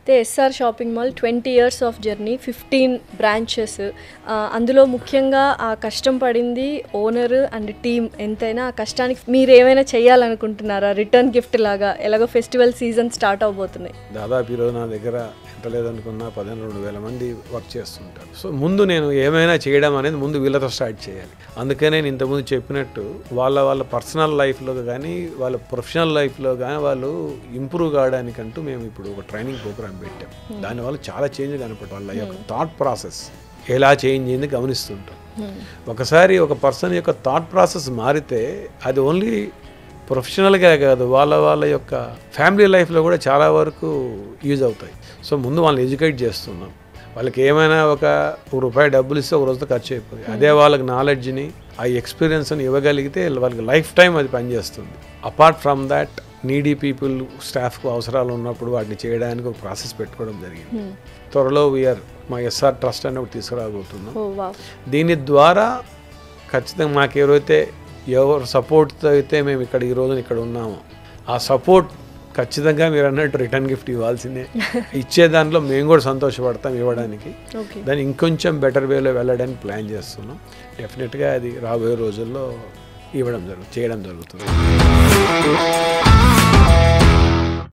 అయితే SR shopping mall 20 years of journey, 15 branches. అందులో ముఖ్యంగా ఆ కష్టం పడింది ఓనర్ అండ్ టీమ్. ఎంతైనా ఆ కష్టానికి మీరు ఏమైనా చేయాలనుకుంటున్నారా రిటర్న్ గిఫ్ట్ లాగా? ఎలాగో ఫెస్టివల్ సీజన్ స్టార్ట్ అవబోతున్నాయి. దాదాపు ఈరోజు నా దగ్గర ఎంత లేదనుకున్నా 12,000 మంది వర్క్ చేస్తుంటారు. సో ముందు నేను ఏమైనా చేయడం అనేది ముందు వీళ్ళతో స్టార్ట్ చేయాలి. అందుకే నేను ఇంతకుముందు చెప్పినట్టు వాళ్ళ పర్సనల్ లైఫ్లో కానీ వాళ్ళ ప్రొఫెషనల్ లైఫ్లో కానీ వాళ్ళు ఇంప్రూవ్ కావడానికంటూ మేము ఇప్పుడు ఒక ట్రైనింగ్ ప్రోగ్రామ్ పెట్టాం. దానివల్ల చాలా చేంజ్ కనపడదు. వాళ్ళ యొక్క థాట్ ప్రాసెస్ ఎలా చేంజ్ అయింది గమనిస్తుంటాం. ఒకసారి ఒక పర్సన్ యొక్క థాట్ ప్రాసెస్ మారితే అది ఓన్లీ ప్రొఫెషనల్గా కాదు, వాళ్ళ యొక్క ఫ్యామిలీ లైఫ్లో కూడా చాలా వరకు యూజ్ అవుతాయి. సో ముందు వాళ్ళని ఎడ్యుకేట్ చేస్తున్నాం. వాళ్ళకి ఏమైనా ఒక రూపాయి డబ్బులు ఇస్తే ఒక రోజుతో ఖర్చు అయిపోయి, అదే వాళ్ళకి నాలెడ్జ్ని ఆ ఎక్స్పీరియన్స్ని ఇవ్వగలిగితే వాళ్ళకి లైఫ్ టైం అది పనిచేస్తుంది. Apart from that needy people స్టాఫ్కు అవసరాలు ఉన్నప్పుడు వాటిని చేయడానికి ఒక ప్రాసెస్ పెట్టుకోవడం జరిగింది. త్వరలో మా ఎస్ఆర్ ట్రస్ట్ అని ఒకటి తీసుకురాబోతున్నాం. దీని ద్వారా ఖచ్చితంగా మాకు ఎవరు సపోర్ట్తో అయితే మేము ఈ రోజున ఇక్కడ ఉన్నామో ఆ సపోర్ట్ ఖచ్చితంగా మీరు అన్నట్టు రిటర్న్ గిఫ్ట్ ఇవ్వాల్సిందే. ఇచ్చే దాంట్లో మేము కూడా సంతోషపడతాం ఇవ్వడానికి. దాన్ని ఇంకొంచెం బెటర్ వేలో వెళ్ళడానికి ప్లాన్ చేస్తున్నాం. డెఫినెట్గా అది రాబోయే రోజుల్లో చేయడం జరుగుతుంది.